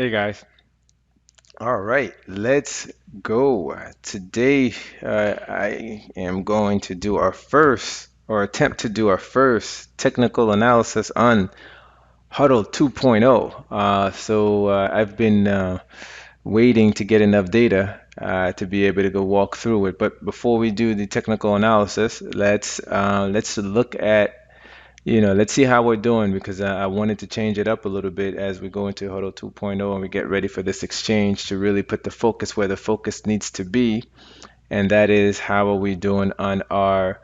Hey guys. All right, let's go. Today, I am going to do our first, or attempt to do our first technical analysis on HODL 2.0. I've been waiting to get enough data to be able to go walk through it. But before we do the technical analysis, let's look at let's see how we're doing because I wanted to change it up a little bit as we go into HODL 2.0 and we get ready for this exchange to really put the focus where the focus needs to be, and that is how are we doing on our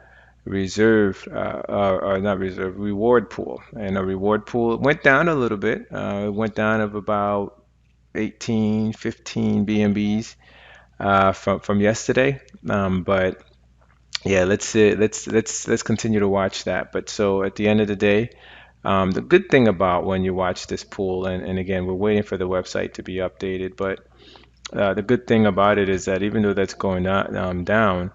reserve, or not reserve, reward pool. And our reward pool went down a little bit. It went down of about 18, 15 BNBs from yesterday. But yeah, let's continue to watch that. But so at the end of the day, the good thing about when you watch this pool, and again, we're waiting for the website to be updated, but the good thing about it is that even though that's going down,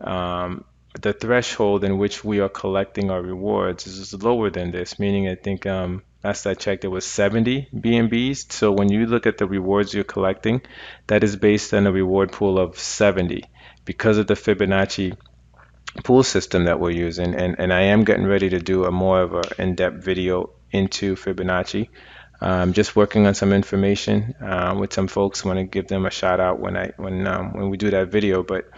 um, the threshold in which we are collecting our rewards is lower than this, meaning I think last I checked it was 70 BNBs. So when you look at the rewards you're collecting, that is based on a reward pool of 70 because of the Fibonacci pool system that we're using, and I am getting ready to do a more of a in-depth video into Fibonacci. Just working on some information with some folks. Want to give them a shout out when we do that video, but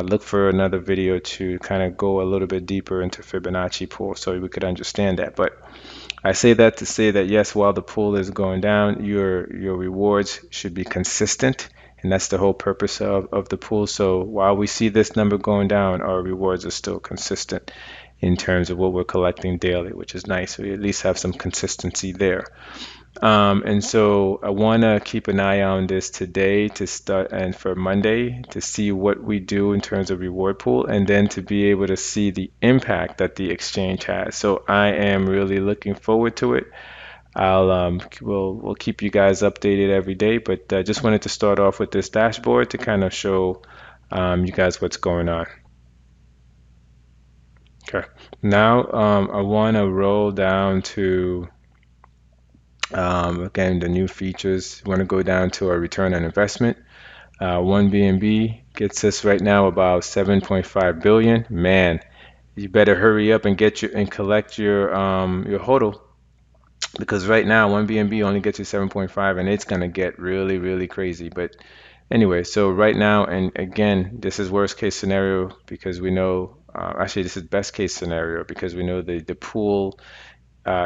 look for another video to kind of go a little bit deeper into Fibonacci pool so we could understand that. But I say that to say that yes, while the pool is going down, your rewards should be consistent, and that's the whole purpose of the pool. So while we see this number going down, our rewards are still consistent in terms of what we're collecting daily, which is nice. We at least have some consistency there. And so I want to keep an eye on this today to start and for Monday to see what we do in terms of reward pool and then to be able to see the impact that the exchange has. So I am really looking forward to it. We'll keep you guys updated every day, but I just wanted to start off with this dashboard to kind of show you guys what's going on. Okay. Now I want to roll down to again, the new features. We want to go down to our return on investment. One BNB gets us right now about 7.5 billion. Man, you better hurry up and get your and collect your HODL because right now one BNB only gets you 7.5 and it's gonna get really, really crazy. But anyway, so right now, and again, this is worst case scenario because we know, actually this is best case scenario because we know the pool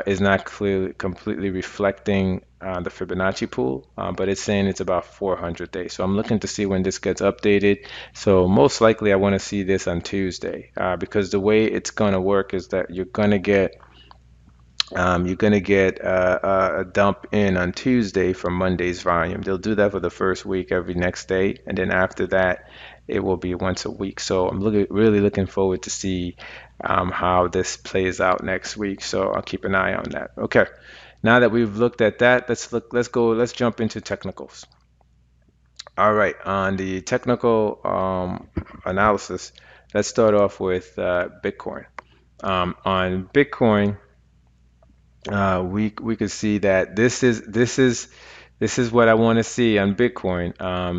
is not clearly completely reflecting the Fibonacci pool, but it's saying it's about 400 days. So I'm looking to see when this gets updated. So most likely I want to see this on Tuesday because the way it's going to work is that you're gonna get a dump in on Tuesday from Monday's volume. They'll do that for the first week every next day, and then after that, it will be once a week. So I'm really looking forward to see how this plays out next week. So I'll keep an eye on that. Okay, now that we've looked at that, let's jump into technicals. All right, on the technical analysis, let's start off with Bitcoin. On Bitcoin, we could see that this is what I want to see on Bitcoin.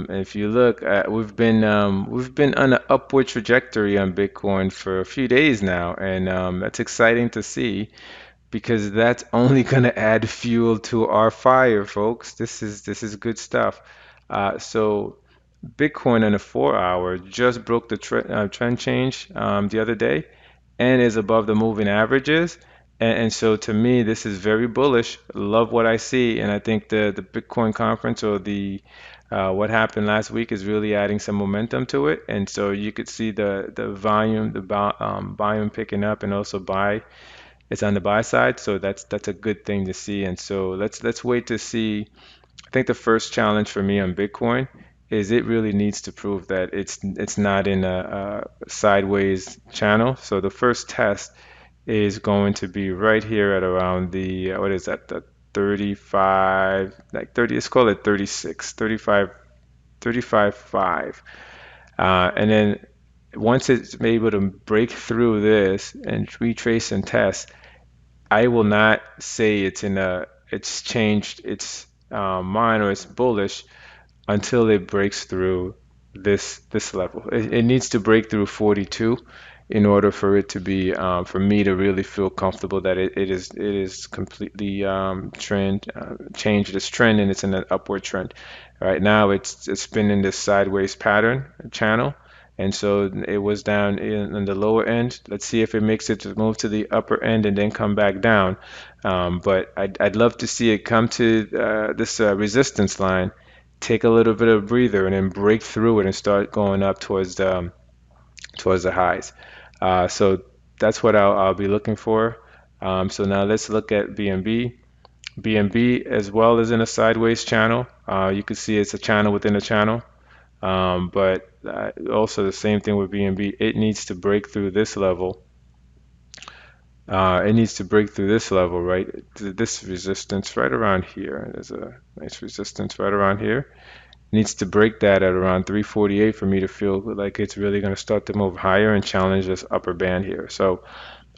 If you look, we've been on an upward trajectory on Bitcoin for a few days now, and that's exciting to see because that's only going to add fuel to our fire, folks. This is good stuff. So Bitcoin on a 4 hour just broke the trend change the other day and is above the moving averages. And so to me, this is very bullish. Love what I see, and I think the Bitcoin conference or the what happened last week is really adding some momentum to it. And so you could see the volume, volume picking up, and also buy. It's on the buy side, so that's a good thing to see. And so let's wait to see. I think the first challenge for me on Bitcoin is it really needs to prove that it's not in a sideways channel. So the first test is going to be right here at around the what is that, the 35, like 30, let's call it 36, 35, 35.5. And then once it's able to break through this and retrace and test, I will not say it's changed its mine or it's bullish until it breaks through this level. It needs to break through 42 in order for it to be for me to really feel comfortable that it is completely changed its trend and it's in an upward trend. Right now it's been in this sideways pattern channel. And so it was down in the lower end. Let's see if it makes it to move to the upper end and then come back down. But I'd love to see it come to this resistance line, take a little bit of a breather, and then break through it and start going up towards the highs. So that's what I'll be looking for. So now let's look at BNB. BNB as well is in a sideways channel. You can see it's a channel within a channel. But also the same thing with BNB. It needs to break through this level. It needs to break through this level, right? This resistance right around here. There's a nice resistance right around here. Needs to break that at around 348 for me to feel like it's really going to start to move higher and challenge this upper band here. So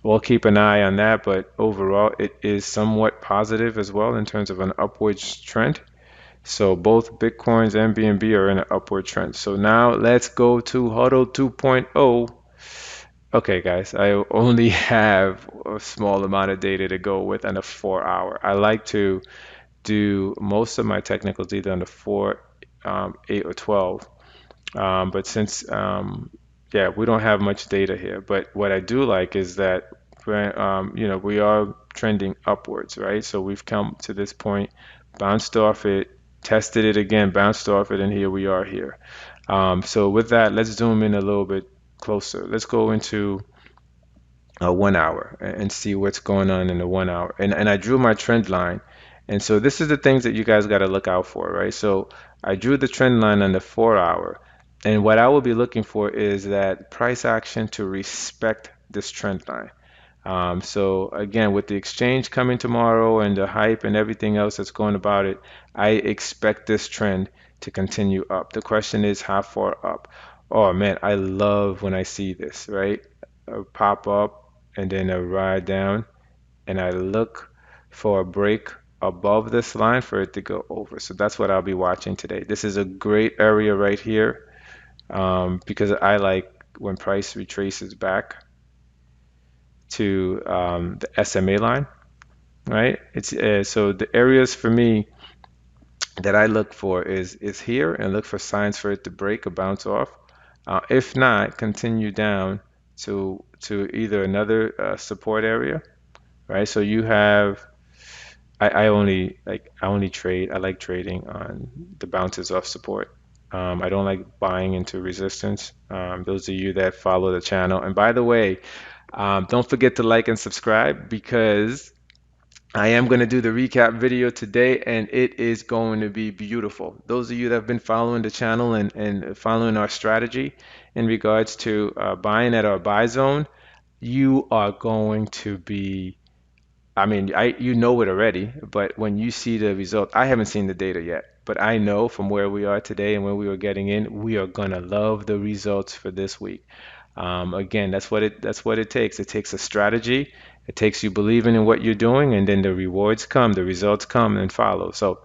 we'll keep an eye on that, but overall it is somewhat positive as well in terms of an upwards trend. So both Bitcoins and BNB are in an upward trend. So now let's go to HODL 2.0. Okay, guys, I only have a small amount of data to go with on a 4 hour. I like to do most of my technicals either on the 4, 8, or 12. But since, yeah, we don't have much data here. But what I do like is that, we are trending upwards, right? So we've come to this point, bounced off it, tested it again, bounced off it, and here we are here. So with that, let's zoom in a little bit closer. Let's go into a 1 hour and see what's going on in the 1 hour. And I drew my trend line. And so this is the things that you guys got to look out for, right? So I drew the trend line on the 4 hour. And what I will be looking for is that price action to respect this trend line. So again, with the exchange coming tomorrow and the hype and everything else that's going about it, I expect this trend to continue up. The question is how far up? Oh man, I love when I see this, right? A pop up and then a ride down, and I look for a break above this line for it to go over. So that's what I'll be watching today. This is a great area right here because I like when price retraces back to the SMA line, right? It's so the areas for me that I look for is here and look for signs for it to break or bounce off. If not, continue down to either another support area, right? So you have I only trade. I like trading on the bounces off support. I don't like buying into resistance. Those of you that follow the channel, and by the way, don't forget to like and subscribe because I am going to do the recap video today and it is going to be beautiful. Those of you that have been following the channel and following our strategy in regards to buying at our buy zone, you are going to be, I mean, you know it already, but when you see the result, I haven't seen the data yet, but I know from where we are today and where we were getting in, we are gonna love the results for this week. Again, that's what it takes. It takes a strategy. It takes you believing in what you're doing, and then the rewards come, the results come and follow. So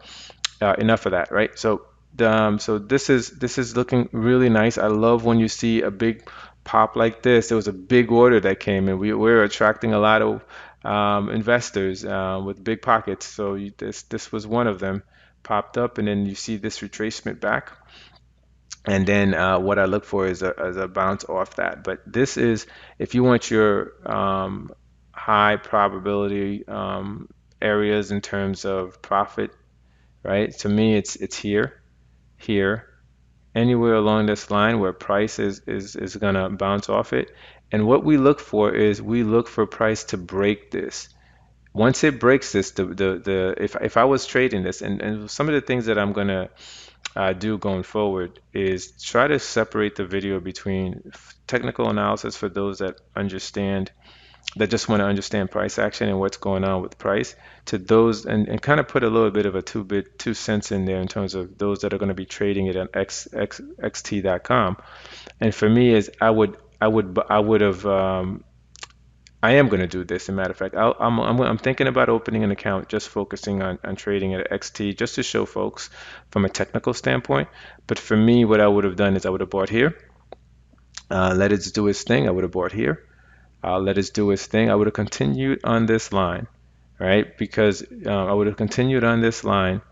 enough of that, right? So this is looking really nice. I love when you see a big pop like this. There was a big order that came in. We're attracting a lot of investors with big pockets. So this was one of them popped up, and then you see this retracement back. And then what I look for is a bounce off that. But this is if you want your high probability areas in terms of profit, right? To me, it's here, here, anywhere along this line where price is gonna bounce off it. And what we look for is we look for price to break this. Once it breaks this, the if I was trading this, and some of the things that I'm gonna do going forward is try to separate the video between technical analysis for those that understand that just want to understand price action and what's going on with price to those and kind of put a little bit of a two cents in there in terms of those that are going to be trading it on xt.com. And for me is I would have I am going to do this. As a matter of fact, I'm thinking about opening an account just focusing on trading at XT just to show folks from a technical standpoint. But for me, what I would have done is I would have bought here, let it do its thing. I would have bought here, let it do its thing. I would have continued on this line, right? Because I would have continued on this line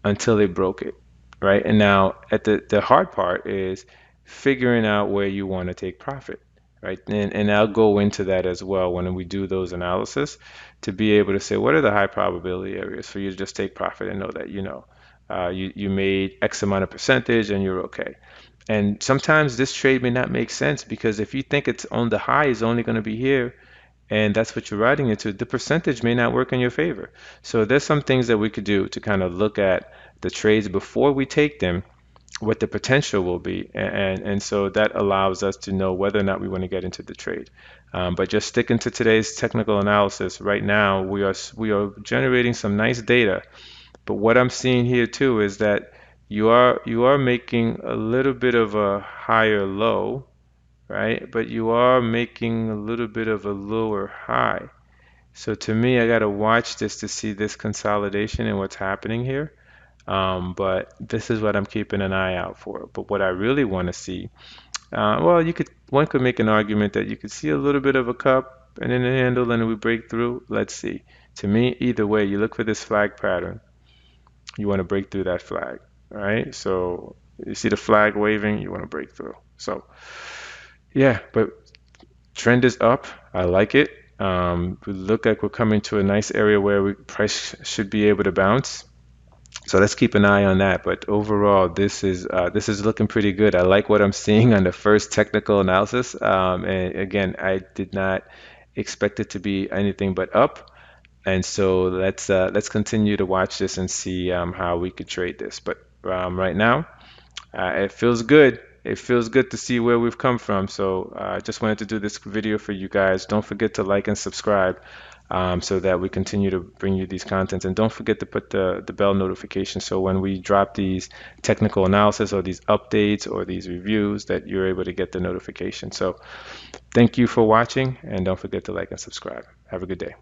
until they broke it, right? And now at the hard part is figuring out where you want to take profit, right? And I'll go into that as well when we do those analysis to be able to say what are the high probability areas for you to just take profit and know that you made X amount of percentage and you're okay. And sometimes this trade may not make sense because if you think it's on the high is only going to be here, and that's what you're riding into, the percentage may not work in your favor. So there's some things that we could do to kind of look at the trades before we take them, what the potential will be, and so that allows us to know whether or not we want to get into the trade. But just sticking to today's technical analysis, right now we are generating some nice data. But what I'm seeing here too is that you are making a little bit of a higher low, right? But you are making a little bit of a lower high. So to me, I got to watch this to see this consolidation and what's happening here. But this is what I'm keeping an eye out for. But what I really want to see, well, one could make an argument that you could see a little bit of a cup and then a handle and we break through. Let's see. To me, either way, you look for this flag pattern. You want to break through that flag, all right? So you see the flag waving, you want to break through. So yeah, but trend is up. I like it. We look like we're coming to a nice area where price should be able to bounce. So let's keep an eye on that. But overall, this is looking pretty good. I like what I'm seeing on the first technical analysis. And again, I did not expect it to be anything but up. And so let's continue to watch this and see how we could trade this. But right now, it feels good. It feels good to see where we've come from. So I just wanted to do this video for you guys. Don't forget to like and subscribe so that we continue to bring you these contents. And don't forget to put the bell notification so when we drop these technical analysis or these updates or these reviews that you're able to get the notification. So thank you for watching and don't forget to like and subscribe. Have a good day.